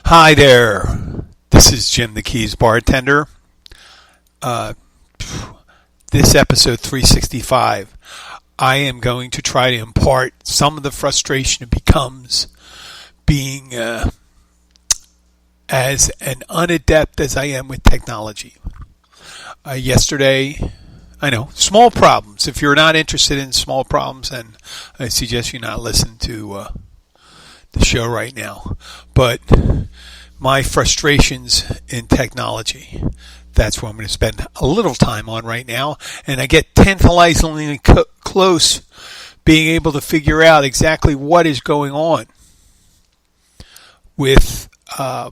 Hi there. This is Jim the Keys Bartender. This episode 365, I am going to try to impart some of the frustration it becomes being as an unadept as I am with technology. Yesterday, I know, small problems. If you're not interested in small problems, then I suggest you not listen to the show right now. But my frustrations in technology, that's what I'm going to spend a little time on right now. And I get tantalizingly close being able to figure out exactly what is going on with, I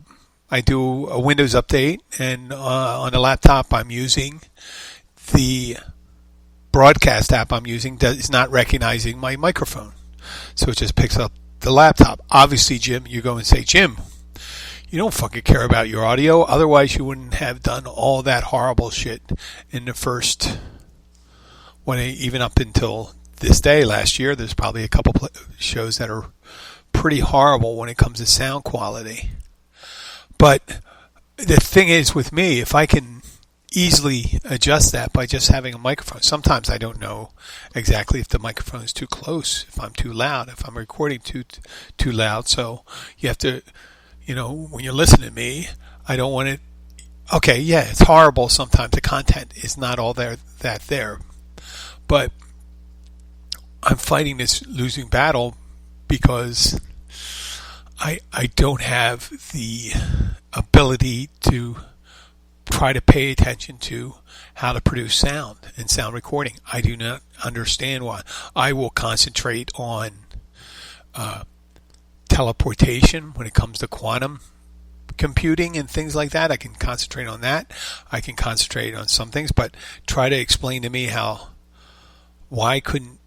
do a Windows update, and on the laptop I'm using, the broadcast app I'm using is not recognizing my microphone. So it just picks up the laptop. Obviously, Jim, you go and say, Jim, you don't fucking care about your audio. Otherwise, you wouldn't have done all that horrible shit in the first, even up until this day last year. There's probably a couple shows that are pretty horrible when it comes to sound quality. But the thing is with me, if I can easily adjust that by just having a microphone. Sometimes I don't know exactly if the microphone is too close, if I'm too loud, if I'm recording too loud. So you have to, when you're listening to me, I don't want it. Okay, yeah, it's horrible sometimes. The content is not all there. But I'm fighting this losing battle because I don't have the ability to try to pay attention to how to produce sound and sound recording. I do not understand why. I will concentrate on teleportation when it comes to quantum computing and things like that. I can concentrate on that. I can concentrate on some things, but try to explain to me why couldn't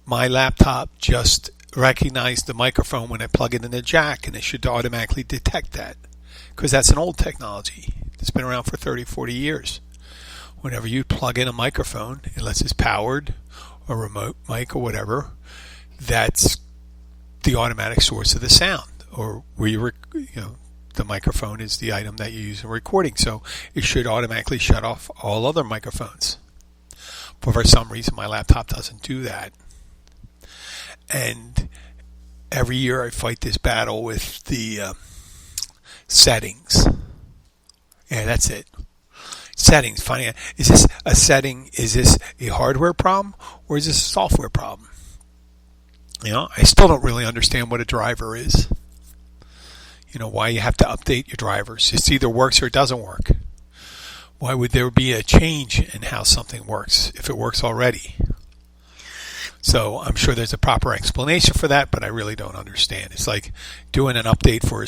my laptop just recognize the microphone when I plug it in the jack, and it should automatically detect that, because that's an old technology. It's been around for 30, 40 years. Whenever you plug in a microphone, unless it's powered or remote mic or whatever, that's the automatic source of the sound, or where the microphone is the item that you use in recording. So it should automatically shut off all other microphones. But for some reason, my laptop doesn't do that. And every year I fight this battle with the settings. Yeah, that's it. Settings. Finding out, is this a setting? Is this a hardware problem or is this a software problem? I still don't really understand what a driver is. Why you have to update your drivers. It either works or it doesn't work. Why would there be a change in how something works if it works already? So I'm sure there's a proper explanation for that, but I really don't understand. It's like doing an update for a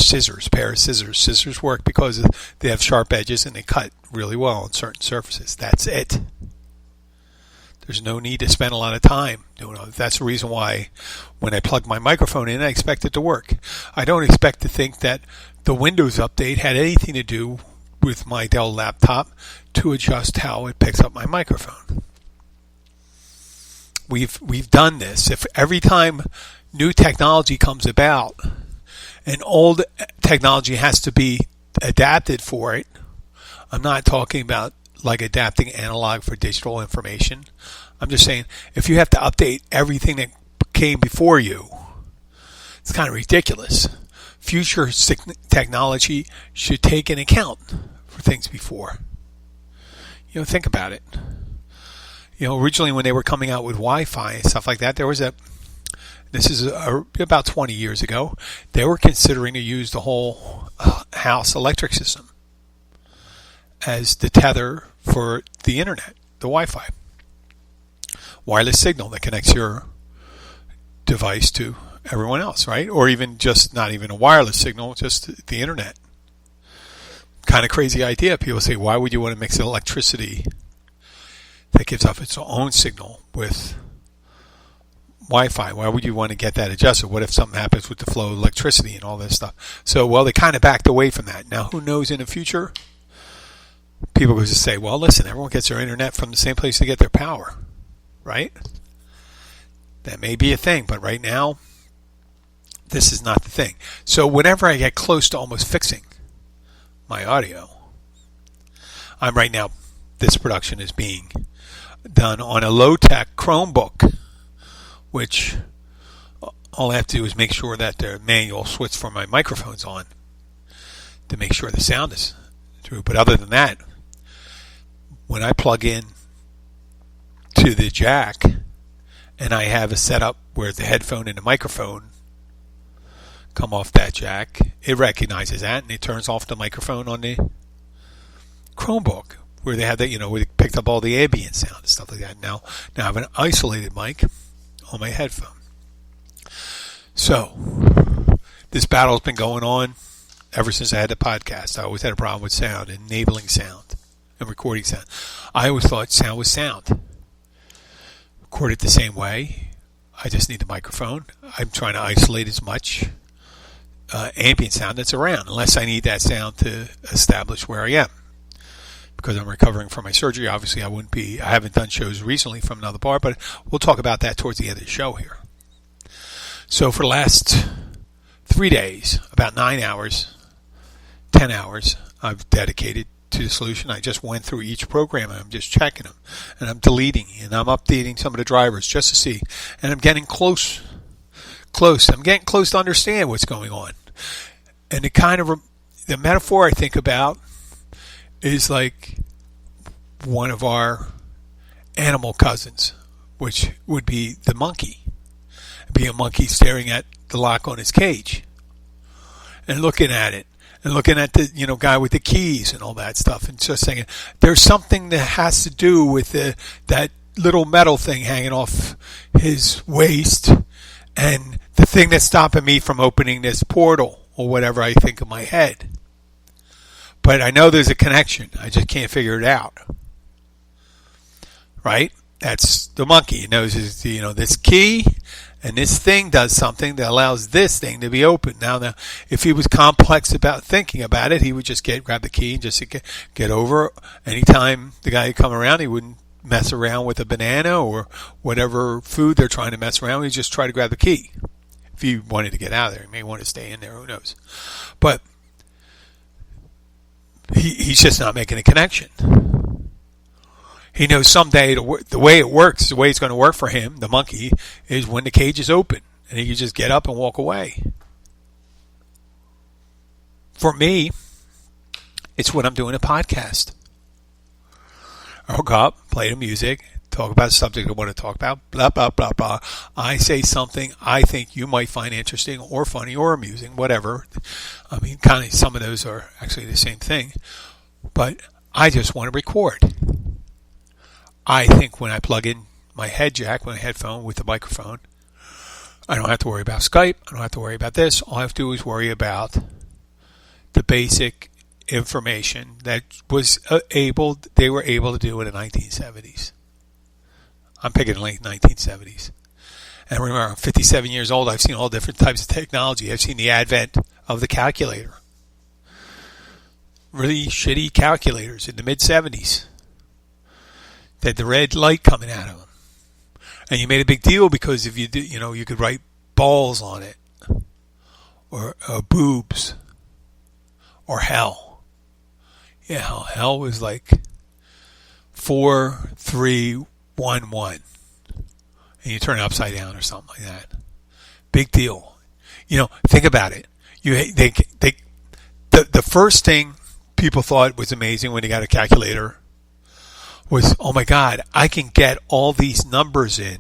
pair of scissors. Scissors work because they have sharp edges and they cut really well on certain surfaces. That's it. There's no need to spend a lot of time doing it. That's the reason why when I plug my microphone in, I expect it to work. I don't expect to think that the Windows update had anything to do with my Dell laptop to adjust how it picks up my microphone. We've done this. If every time new technology comes about, and old technology has to be adapted for it, I'm not talking about like adapting analog for digital information. I'm just saying if you have to update everything that came before you, it's kind of ridiculous. Future technology should take into account for things before. Think about it. Originally when they were coming out with Wi-Fi and stuff like that, this is about 20 years ago, they were considering to use the whole house electric system as the tether for the internet, the Wi-Fi. Wireless signal that connects your device to everyone else, right? Or even just not even a wireless signal, just the internet. Kind of crazy idea. People say, why would you want to mix electricity that gives off its own signal with Wi-Fi? Why would you want to get that adjusted? What if something happens with the flow of electricity and all this stuff? So, they kind of backed away from that. Now, who knows in the future? People will just say, well, listen, everyone gets their internet from the same place they get their power, right? That may be a thing, but right now, this is not the thing. So whenever I get close to almost fixing my audio, right now, this production is being done on a low-tech Chromebook, which all I have to do is make sure that the manual switch for my microphone's on to make sure the sound is through. But other than that, when I plug in to the jack and I have a setup where the headphone and the microphone come off that jack, it recognizes that and it turns off the microphone on the Chromebook where they have that, where it picked up all the ambient sound and stuff like that. Now I have an isolated mic on my headphone. So, this battle's been going on ever since I had the podcast. I always had a problem with sound, enabling sound, and recording sound. I always thought sound was sound. Record it the same way. I just need the microphone. I'm trying to isolate as much ambient sound that's around, unless I need that sound to establish where I am. Because I'm recovering from my surgery, obviously I haven't done shows recently from another bar, but we'll talk about that towards the end of the show here. So for the last 3 days, about 9 hours, 10 hours, I've dedicated to the solution. I just went through each program and I'm just checking them. And I'm deleting and I'm updating some of the drivers just to see. And I'm getting close. I'm getting close to understand what's going on. And the metaphor I think about is like one of our animal cousins, which would be the monkey. Be a monkey staring at the lock on his cage and looking at it and looking at the guy with the keys and all that stuff and just saying there's something that has to do with that little metal thing hanging off his waist and the thing that's stopping me from opening this portal or whatever I think in my head. But I know there's a connection. I just can't figure it out. Right? That's the monkey. He knows this key and this thing does something that allows this thing to be open. Now, if he was complex about thinking about it, he would just grab the key and just get over. Anytime the guy would come around, he wouldn't mess around with a banana or whatever food they're trying to mess around with. He'd just try to grab the key. If he wanted to get out of there, he may want to stay in there. Who knows? But he's just not making a connection. He knows someday the way it works, the way it's going to work for him, the monkey, is when the cage is open and he can just get up and walk away. For me, it's when I'm doing a podcast. I'll go up, play the music, talk about a subject I want to talk about, blah, blah, blah, blah. I say something I think you might find interesting or funny or amusing, whatever. I mean, kind of some of those are actually the same thing. But I just want to record. I think when I plug in my head jack, my headphone with the microphone, I don't have to worry about Skype. I don't have to worry about this. All I have to do is worry about the basic information that they were able to do in the 1970s. I'm picking the late 1970s. And remember, I'm 57 years old. I've seen all different types of technology. I've seen the advent of the calculator. Really shitty calculators in the mid-70s. They had the red light coming out of them. And you made a big deal because if you did, you could write balls on it. Or boobs. Or hell. Yeah, hell was like 4311. And you turn it upside down or something like that. Big deal. Think about it. The first thing people thought was amazing when they got a calculator was, oh my God, I can get all these numbers in.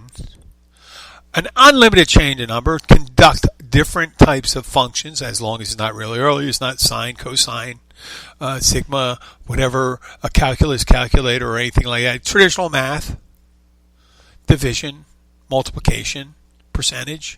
An unlimited change of number, conduct different types of functions as long as it's not really early. It's not sine, cosine, sigma, whatever, a calculus calculator or anything like that. Traditional math, division, multiplication, percentage.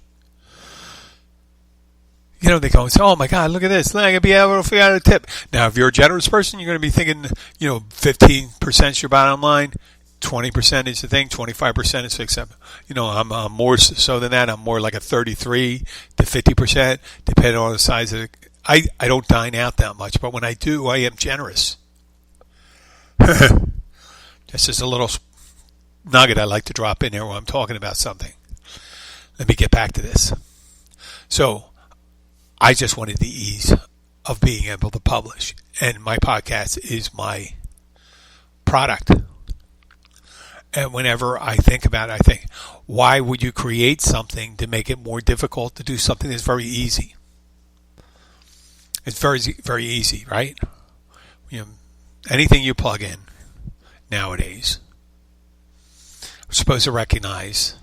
They go and say, oh my God, look at this. I'm going to be able to figure out a tip. Now, if you're a generous person, you're going to be thinking, 15% is your bottom line, 20% is the thing, 25% is fixed up. I'm more so than that. I'm more like a 33 to 50%, depending on the size of the. I don't dine out that much, but when I do, I am generous. Just as a little nugget I like to drop in there while I'm talking about something. Let me get back to this. So, I just wanted the ease of being able to publish. And my podcast is my product. And whenever I think about it, I think, why would you create something to make it more difficult to do something that's very easy? It's very, very easy, right? Anything you plug in nowadays, we're supposed to recognize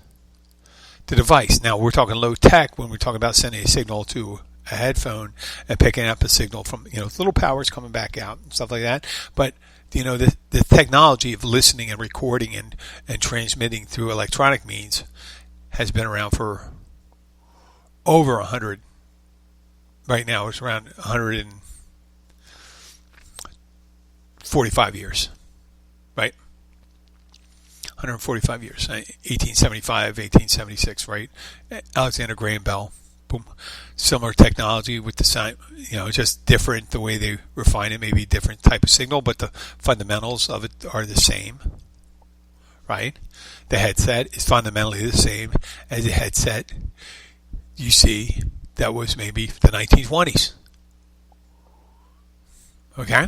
the device. Now, we're talking low tech when we're talking about sending a signal to a headphone and picking up a signal from, little powers coming back out and stuff like that. But, the technology of listening and recording and transmitting through electronic means has been around for over 100. Right now, it's around 145 years, right? 145 years, 1875, 1876, right? Alexander Graham Bell, boom. Similar technology with the sign, just different. The way they refine it may be different type of signal, but the fundamentals of it are the same, right? The headset is fundamentally the same as a headset you see that was maybe the 1920s. Okay?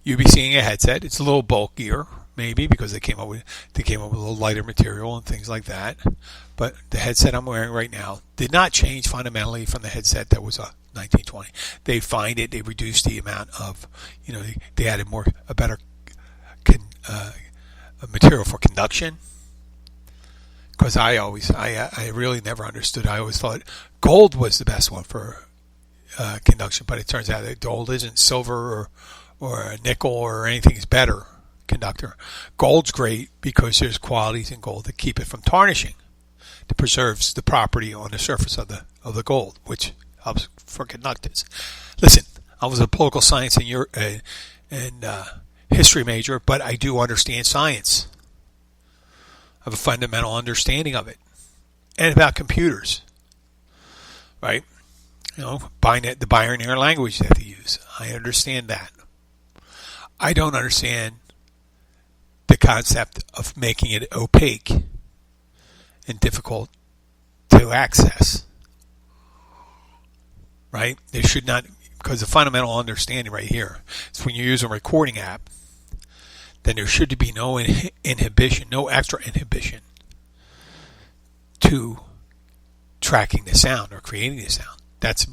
You'd be seeing a headset. It's a little bulkier, maybe, because they came up with a little lighter material and things like that. But the headset I'm wearing right now did not change fundamentally from the headset that was a 1920. They refined it. They reduced the amount of, they added a better material for conduction. Because I really never understood. I always thought gold was the best one for conduction, but it turns out that gold isn't. Silver or nickel or anything is better conductor. Gold's great because there's qualities in gold that keep it from tarnishing. It preserves the property on the surface of the gold, which helps for conductance. Listen, I was a political science and history major, but I do understand science. I have a fundamental understanding of it, and about computers, right? The binary language that they use. I understand that. I don't understand the concept of making it opaque and difficult to access, right? There should not, because the fundamental understanding right here is when you use a recording app, then there should be no inhibition, no extra inhibition to tracking the sound or creating the sound. That's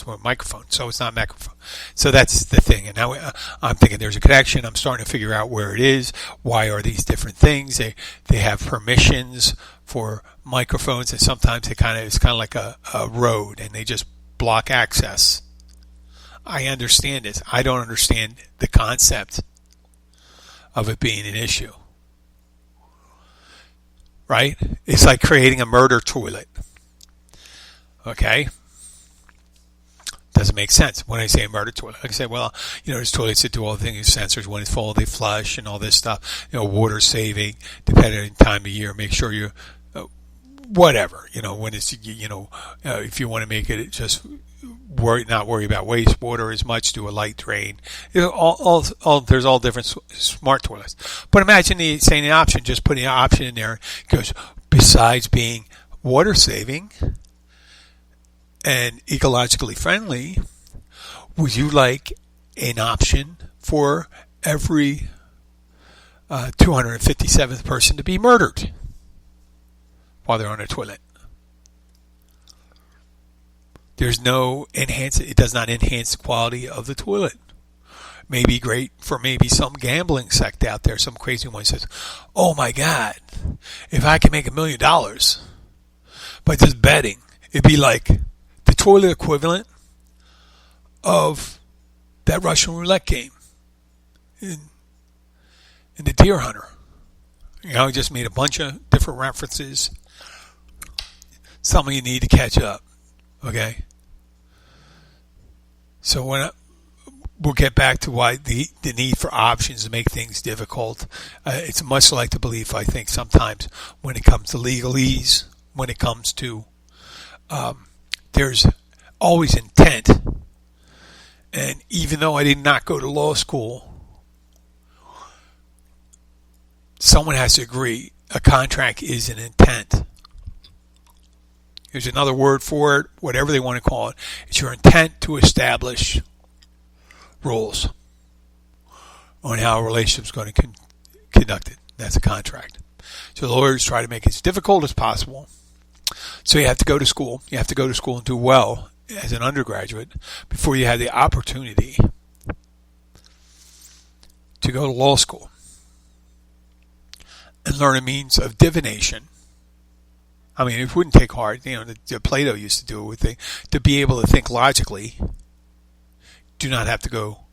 what microphone. So it's not microphone. So that's the thing. And now I'm thinking there's a connection. I'm starting to figure out where it is. Why are these different things? They have permissions for microphones, and sometimes it's kind of like a road, and they just block access. I understand this. I don't understand the concept of it being an issue. Right? It's like creating a murder toilet. Okay? Doesn't make sense when I say a murder toilet. Like I say, well, there's toilets that do all the things, sensors. When it's full, they flush and all this stuff. Water saving, depending on time of year. Make sure you, whatever. When it's, if you want to make it just not worry about wastewater as much, do a light drain. There's all different smart toilets. But imagine saying the option, just putting an option in there. It goes, besides being water saving and ecologically friendly, would you like an option for every 257th person to be murdered while they're on a toilet? There's no it does not enhance the quality of the toilet. May be great for maybe some gambling sect out there. Some crazy one says, oh my God, if I can make $1 million by just betting, it'd be like the toilet equivalent of that Russian roulette game in the Deer Hunter. I just made a bunch of different references. Some of you need to catch up. Okay? So we'll get back to why the need for options to make things difficult. It's much like the belief, I think, sometimes when it comes to legalese, when it comes to there's always intent. And even though I did not go to law school, someone has to agree a contract is an intent. There's another word for it, whatever they want to call it. It's your intent to establish rules on how a relationship is going to be conducted. That's a contract. So lawyers try to make it as difficult as possible. So you have to go to school. You have to go to school and do well as an undergraduate before you have the opportunity to go to law school and learn a means of divination. I mean, it wouldn't take hard. Plato used to do it with to be able to think logically. Do not have to go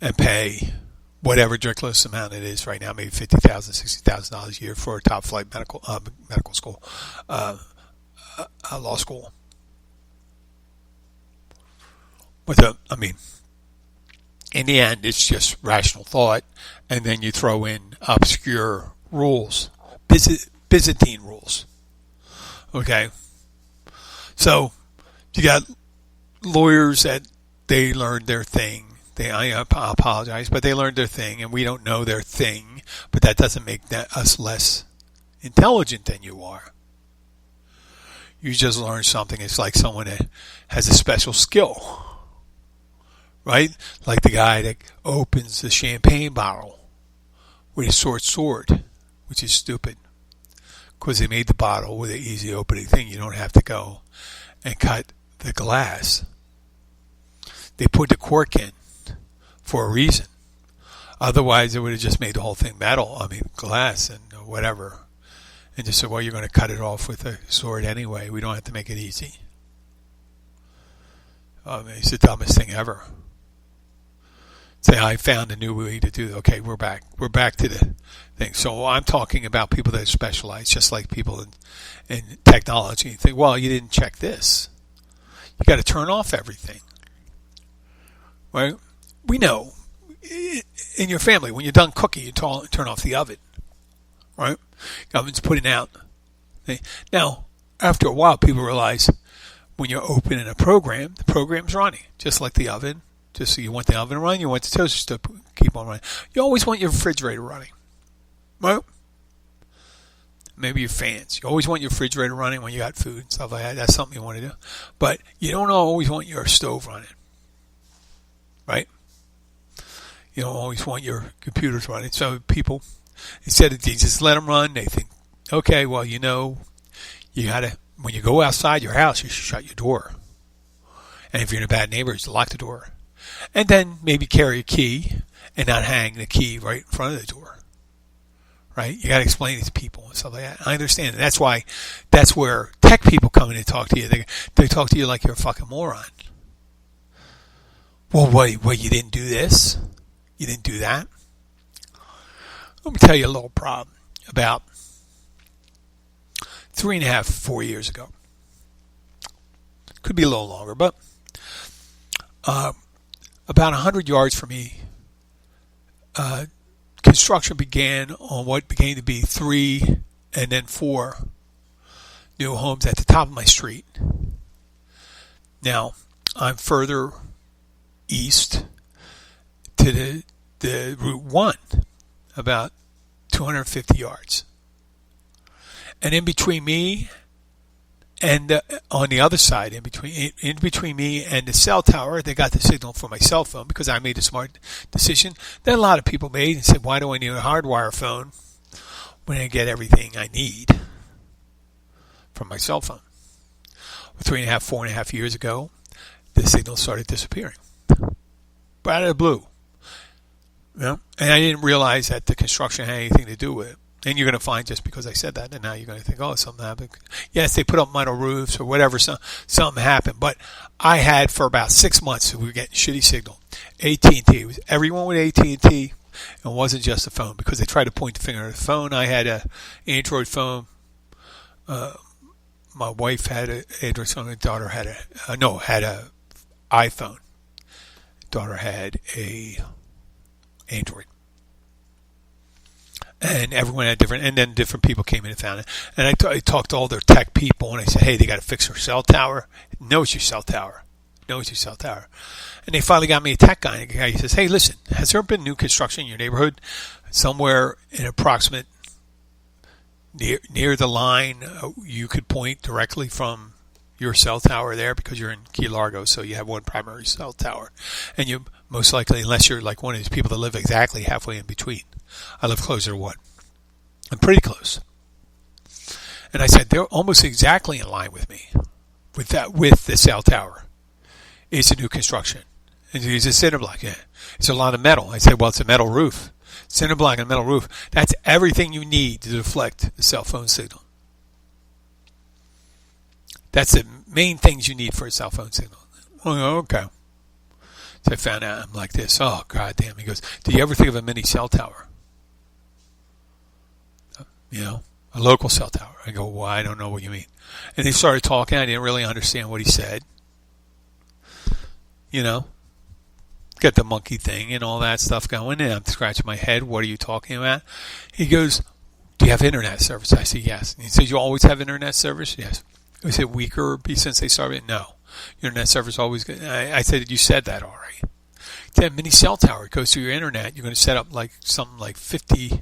and pay whatever ridiculous amount it is right now, maybe $50,000, $60,000 a year for a top flight medical school, law school. But in the end, it's just rational thought, and then you throw in obscure rules, Byzantine rules. Okay, so you got lawyers that they learned their thing. I apologize, but they learned their thing, and we don't know their thing. But that doesn't make us less intelligent than you are. You just learn something. It's like someone that has a special skill, right? Like the guy that opens the champagne bottle with a short sword, which is stupid, because they made the bottle with an easy opening thing. You don't have to go and cut the glass. They put the cork in for a reason. Otherwise, it would have just made the whole thing glass and whatever. And just said, well, you're going to cut it off with a sword anyway. We don't have to make it easy. It's the dumbest thing ever. Say, I found a new way to do it. Okay, we're back. We're back to the thing. So I'm talking about people that specialize, just like people in technology. You think, well, you didn't check this. You got to turn off everything. Right? We know in your family, when you're done cooking, you turn off the oven. Right? The oven's putting out. Now, after a while, people realize when you're opening a program, the program's running, just like the oven. Just so you want the oven running, you want the toaster to keep on running. You always want your refrigerator running. Right? Maybe your fans. You always want your refrigerator running when you got food and stuff like that. That's something you want to do. But you don't always want your stove running. Right? You don't always want your computers running. So people, instead of just let them run, they think, okay, well, you got to, when you go outside your house, you should shut your door. And if you're in a bad neighborhood, you lock the door. And then maybe carry a key and not hang the key right in front of the door. Right? You got to explain it to people and stuff like that. I understand it. That's where tech people come in and talk to you. They talk to you like you're a fucking moron. Well, what, you didn't do this? You didn't do that? Let me tell you a little problem about 3.5, 4 years ago. Could be a little longer, but about 100 yards from me, construction began on what began to be 3 and then 4 new homes at the top of my street. Now, I'm further east to the Route 1, about 250 yards. And in between me and on the other side, in between me and the cell tower, they got the signal for my cell phone because I made a smart decision that a lot of people made and said, why do I need a hardwire phone when I get everything I need from my cell phone? 3.5, 4.5 years ago, the signal started disappearing. But out of the blue. And I didn't realize that the construction had anything to do with it. And you're going to find just because I said that, and now you're going to think, oh, something happened. Yes, they put up metal roofs or whatever, something happened. But I had for about 6 months, we were getting shitty signal. AT&T, it was everyone with AT&T. It wasn't just the phone because they tried to point the finger at the phone. I had an Android phone. My wife had an Android phone. My daughter had a iPhone. Daughter had a Android. And everyone had different, and then different people came in and found it. And I talked to all their tech people, and I said, hey, they got to fix their cell tower. No, it's your cell tower. No, it's your cell tower. And they finally got me a tech guy. And the guy says, hey, listen, has there been new construction in your neighborhood somewhere in approximate near the line. You could point directly from your cell tower there because you're in Key Largo, so you have one primary cell tower. And you most likely, unless you're like one of these people that live exactly halfway in between. I live closer to one. I'm pretty close. And I said, they're almost exactly in line with me with the cell tower. It's a new construction. And it's a cinder block. Yeah. It's a lot of metal. I said, well, it's a metal roof. Cinder block and metal roof. That's everything you need to deflect the cell phone signal. That's the main things you need for a cell phone signal. Oh, okay. So I found out, I'm like this. Oh, God damn. He goes, do you ever think of a mini cell tower? You know, a local cell tower. I go, well, I don't know what you mean. And they started talking. I didn't really understand what he said. You know, got the monkey thing and all that stuff going. And I'm scratching my head. What are you talking about? He goes, do you have internet service? I said, yes. And he says, you always have internet service? Yes. Is it weaker since they started? No. Your internet service always good. I said, you said that already. That mini cell tower, it goes through your internet. You're going to set up like something like 30,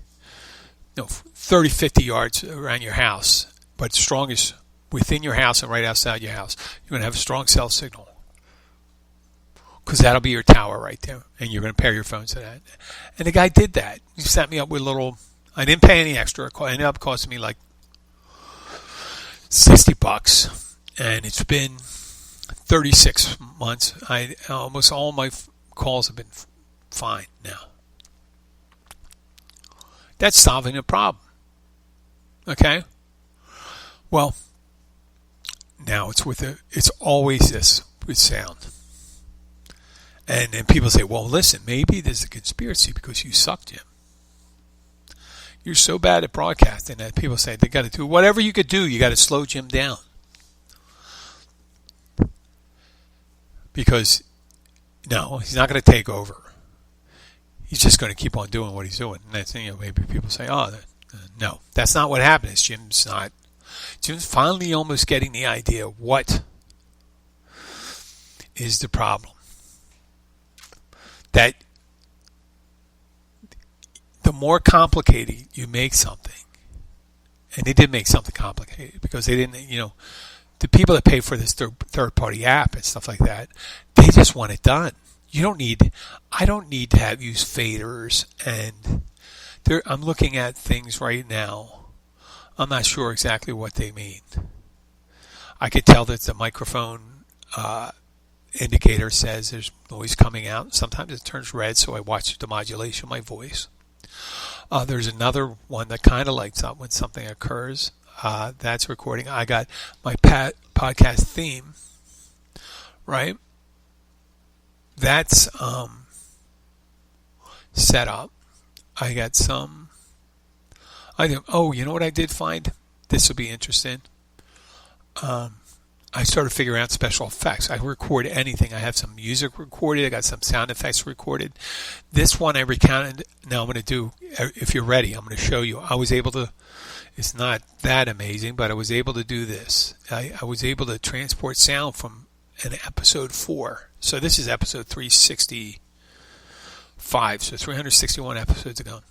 50 yards around your house. But strongest within your house and right outside your house. You're going to have a strong cell signal. Because that'll be your tower right there. And you're going to pair your phone to that. And the guy did that. He set me up with I didn't pay any extra. It ended up costing me like $60. And it's been 36 months. Almost all my calls have been fine now. That's solving a problem. Okay? Well, now it's always this with sound. And then people say, well, listen, maybe there's a conspiracy because you suck, Jim. You're so bad at broadcasting that people say they got to do whatever you could do. You got to slow Jim down. Because, no, he's not going to take over. He's just going to keep on doing what he's doing. And that's, maybe people say, no, that's not what happened. Jim's finally almost getting the idea of what is the problem. That the more complicated you make something, and they did make something complicated because they didn't, the people that pay for this third-party app and stuff like that, they just want it done. I don't need to use faders, and I'm looking at things right now. I'm not sure exactly what they mean. I could tell that the microphone indicator says there's noise coming out. Sometimes it turns red, so I watch the modulation of my voice. There's another one that kind of lights up when something occurs. That's recording. I got my podcast theme, right? That's set up. I got some. You know what I did find? This will be interesting. I started figuring out special effects. I record anything. I have some music recorded. I got some sound effects recorded. This one I recounted. Now I'm going to do, if you're ready, I'm going to show you. I was able to, it's not that amazing, but I was able to do this. I was able to transport sound from an episode 4. So this is episode 365. So 361 episodes ago.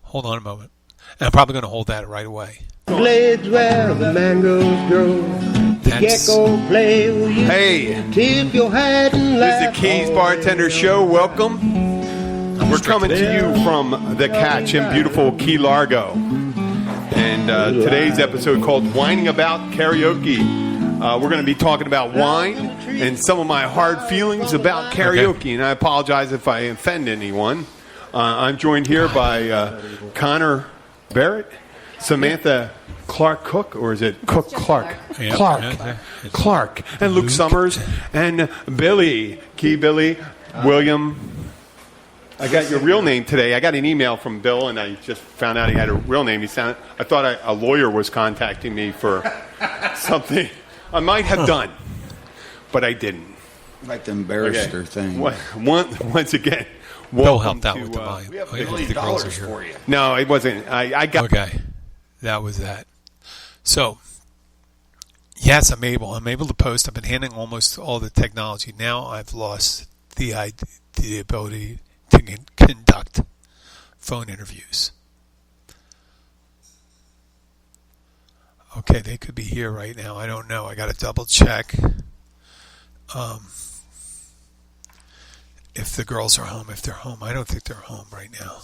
Hold on a moment. And I'm probably going to hold that right away. Glades where the mangoes grow. Gecko play with you. Hey, Tip your hat and this is the Keys Bartender Show. Welcome. We're coming to you from the Catch in beautiful Key Largo. And today's episode called Whining About Karaoke. We're going to be talking about wine and some of my hard feelings about karaoke. Okay. And I apologize if I offend anyone. I'm joined here by Connor Barrett, Samantha Clark Cook, or is it Cook Clark? Yep. Clark, and Luke Summers, and Billy, William. I got your real name today. I got an email from Bill, and I just found out he had a real name. I thought a lawyer was contacting me for something I might have done, but I didn't. Like the barrister thing. Once again, Bill helped out with the volume. We have $1 million for you. No, it wasn't. I got. Okay, that was that. So, yes, I'm able to post. I've been handling almost all the technology. Now I've lost the ability to conduct phone interviews. Okay, they could be here right now. I don't know. I got to double check if the girls are home. If they're home, I don't think they're home right now.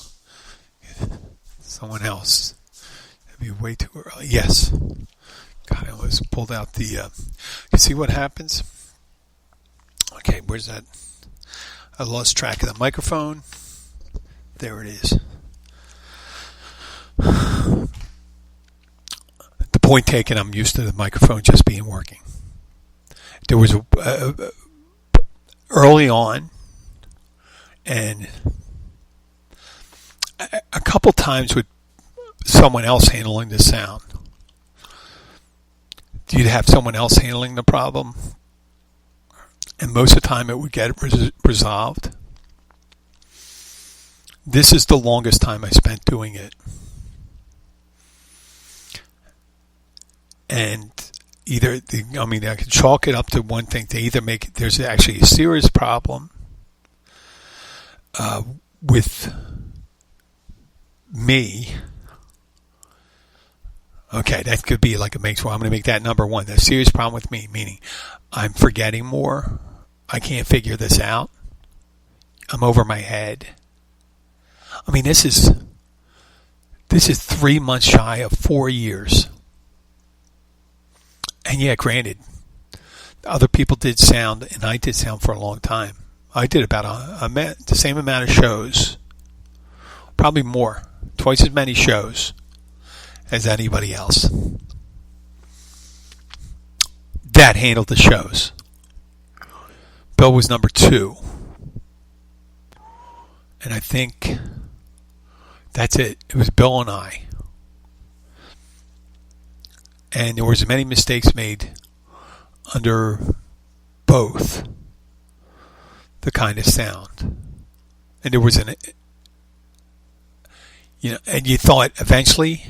Someone else. It'd be way too early. Yes. God, I almost pulled out the. You see what happens? Okay, where's that? I lost track of the microphone. There it is. The point taken, I'm used to the microphone just being working. There was early on, and a couple times with someone else handling the sound. You'd have someone else handling the problem, and most of the time it would get resolved. This is the longest time I spent doing it. And I can chalk it up to one thing. To either there's actually a serious problem with me. Okay, that could be like I'm going to make that number one. The serious problem with me, meaning I'm forgetting more. I can't figure this out. I'm over my head. I mean, this is 3 months shy of 4 years. And yeah, granted, other people did sound, and I did sound for a long time. I did about the same amount of shows, probably more, twice as many shows as anybody else that handled the shows. Bill was number 2. And I think that's it. It was Bill and I. And there was many mistakes made under both the kind of sound. And there was and you thought eventually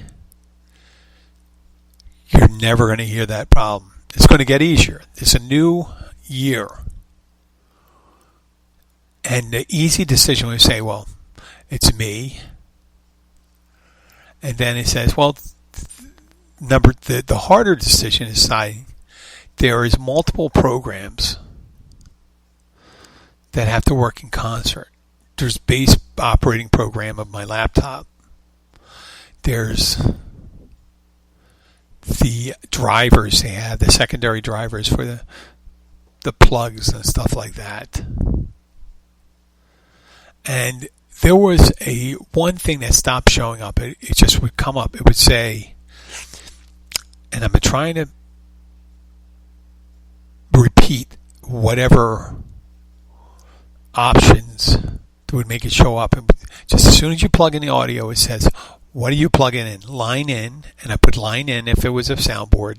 you're never going to hear that problem. It's going to get easier. It's a new year. And the easy decision was to say, well, it's me. And then it says, well, the harder decision is deciding there is multiple programs that have to work in concert. There's base operating program of my laptop. There's the drivers they have, the secondary drivers for the plugs and stuff like that. And there was one thing that stopped showing up. It just would come up. It would say, and I'm trying to repeat whatever options that would make it show up. And just as soon as you plug in the audio, it says, what are you plugging in? Line in, and I put line in if it was a soundboard.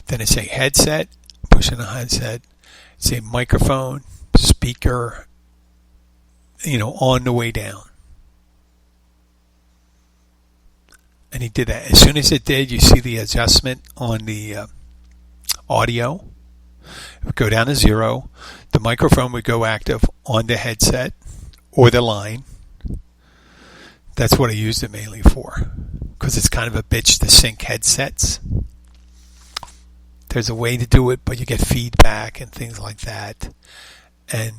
Then it say headset, push in a headset, say microphone, speaker, on the way down. And he did that. As soon as it did, you see the adjustment on the audio. It would go down to 0. The microphone would go active on the headset or the line. That's what I used it mainly for, because it's kind of a bitch to sync headsets. There's a way to do it, but you get feedback and things like that. And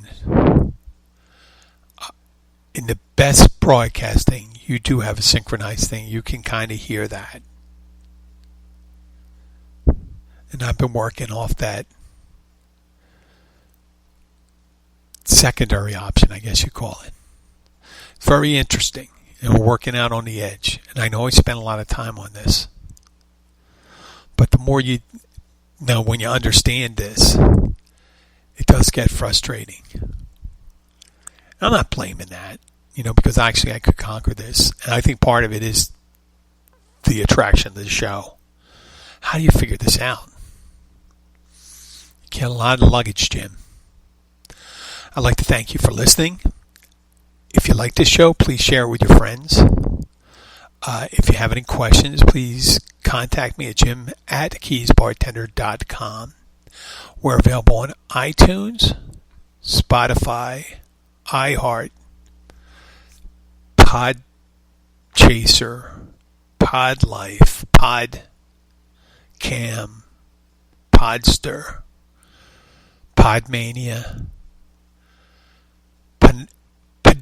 in the best broadcasting, you do have a synchronized thing. You can kind of hear that. And I've been working off that secondary option, I guess you call it. It's very interesting. And we're working out on the edge. And I know I spent a lot of time on this. But the more when you understand this, it does get frustrating. I'm not blaming that, because actually I could conquer this. And I think part of it is the attraction of the show. How do you figure this out? You get a lot of luggage, Jim. I'd like to thank you for listening. If you like this show, please share it with your friends. If you have any questions, please contact me at jim@keysbartender.com. We're available on iTunes, Spotify, iHeart, Podchaser, Podlife, Cam, Podster, Podmania,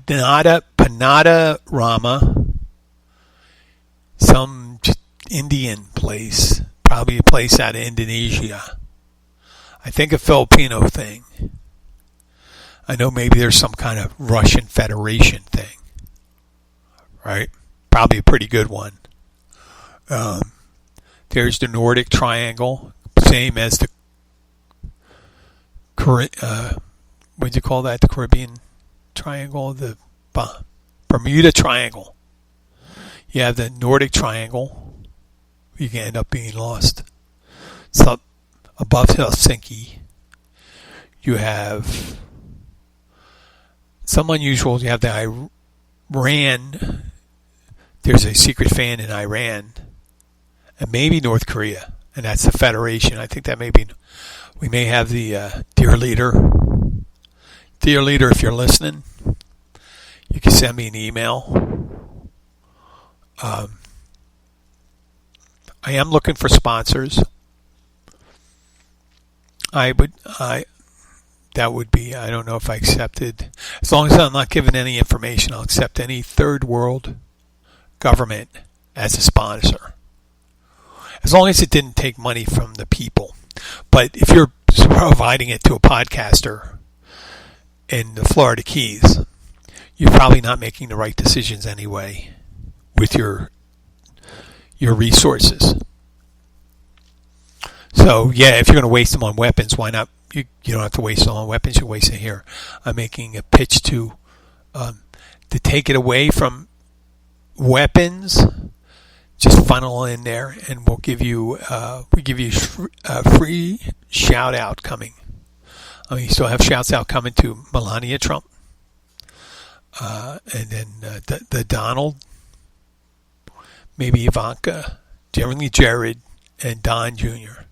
Panada Rama, some Indian place, probably a place out of Indonesia. I think a Filipino thing. I know maybe there's some kind of Russian Federation thing, right? Probably a pretty good one. There's the Nordic Triangle, same as the what do you call that? The Caribbean Triangle, the Bermuda Triangle. You have the Nordic Triangle. You can end up being lost. It's up above Helsinki. You have some unusual. You have the Iran. There's a secret fan in Iran, and maybe North Korea, and that's the Federation. I think that maybe we may have the dear leader. Dear leader, if you're listening, you can send me an email. I am looking for sponsors. That would be, I don't know if I accepted, as long as I'm not giving any information, I'll accept any third world government as a sponsor. As long as it didn't take money from the people. But if you're providing it to a podcaster in the Florida Keys, you're probably not making the right decisions anyway with your resources. So, yeah, if you're going to waste them on weapons, why not? You don't have to waste them on weapons. You waste it here. I'm making a pitch to take it away from weapons. Just funnel in there, and we give you a free shout out coming. You still have shouts out coming to Melania Trump, and then the Donald, maybe Ivanka, generally Jared, and Don Jr.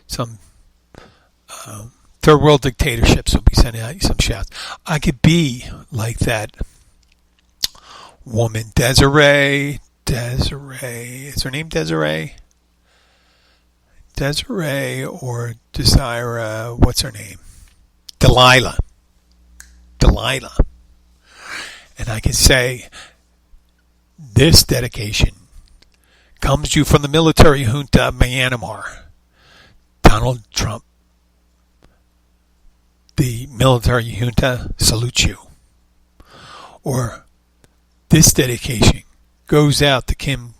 Some third world dictatorships will be sending out you some shouts. I could be like that woman, Desiree, is her name Desiree? Desiree or Desira, what's her name? Delilah. And I can say, this dedication comes to you from the military junta of Myanmar. Donald Trump, the military junta, salutes you. Or, this dedication goes out to Kim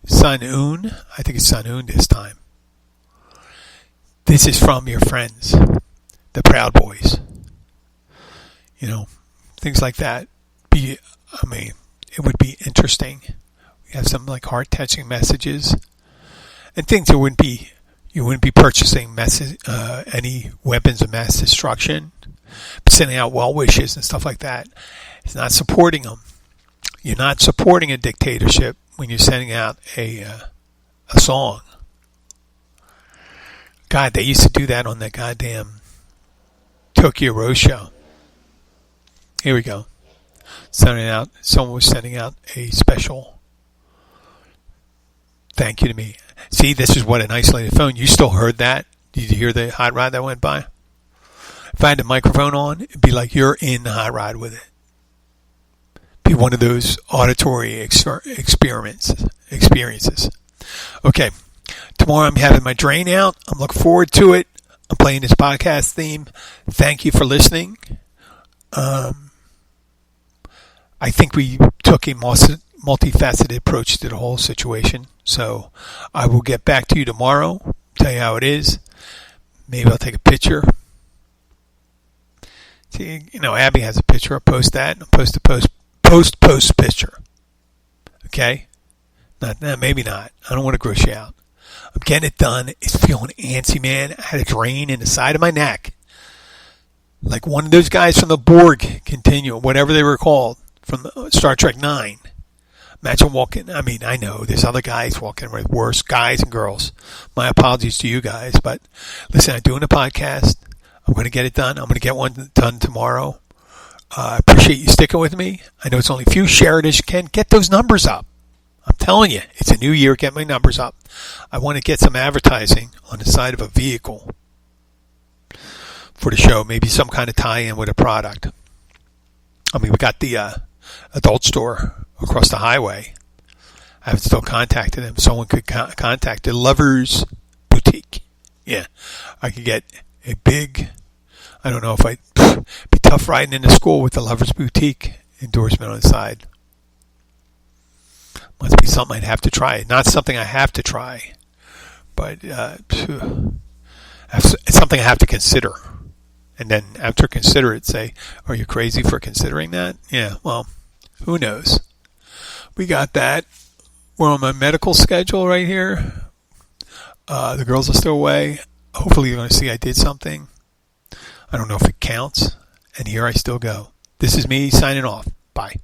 Son-un. I think it's Son-un this time. This is from your friends, the Proud Boys. Things like that. It would be interesting. We have some like heart-touching messages and things that you wouldn't be purchasing any weapons of mass destruction, sending out well wishes and stuff like that. It's not supporting them. You're not supporting a dictatorship when you're sending out a song. God, they used to do that on the goddamn Tokyo Rose show. Here we go. Someone was sending out a special thank you to me. See, this is what an isolated phone. You still heard that? Did you hear the hot rod that went by? If I had the microphone on, it'd be like you're in the hot rod with it. Be one of those auditory experiences. Okay. Tomorrow I'm having my drain out. I'm looking forward to it. I'm playing this podcast theme. Thank you for listening. I think we took a multifaceted approach to the whole situation. So I will get back to you tomorrow, tell you how it is. Maybe I'll take a picture. See, Abby has a picture. I'll post that. I'll post a post picture. Okay? Maybe not. I don't want to gross you out. I'm getting it done. It's feeling antsy, man. I had a drain in the side of my neck. Like one of those guys from the Borg Continuum, whatever they were called, from Star Trek 9. Imagine walking. I know there's other guys walking with worse guys and girls. My apologies to you guys. But listen, I'm doing a podcast. I'm going to get it done. I'm going to get one done tomorrow. I appreciate you sticking with me. I know it's only a few. Share it as you can. Get those numbers up. I'm telling you, it's a new year. Get my numbers up. I want to get some advertising on the side of a vehicle for the show. Maybe some kind of tie-in with a product. I mean, we got the adult store across the highway. I haven't still contacted them. Someone could contact the Lovers Boutique. Yeah, I could get a big, I don't know if I'd be tough riding into school with the Lovers Boutique endorsement on the side. Must be something I'd have to try. Not something I have to try, but it's something I have to consider. And then after consider it, say, are you crazy for considering that? Yeah, well, who knows? We got that. We're on my medical schedule right here. The girls are still away. Hopefully you're going to see I did something. I don't know if it counts. And here I still go. This is me signing off. Bye.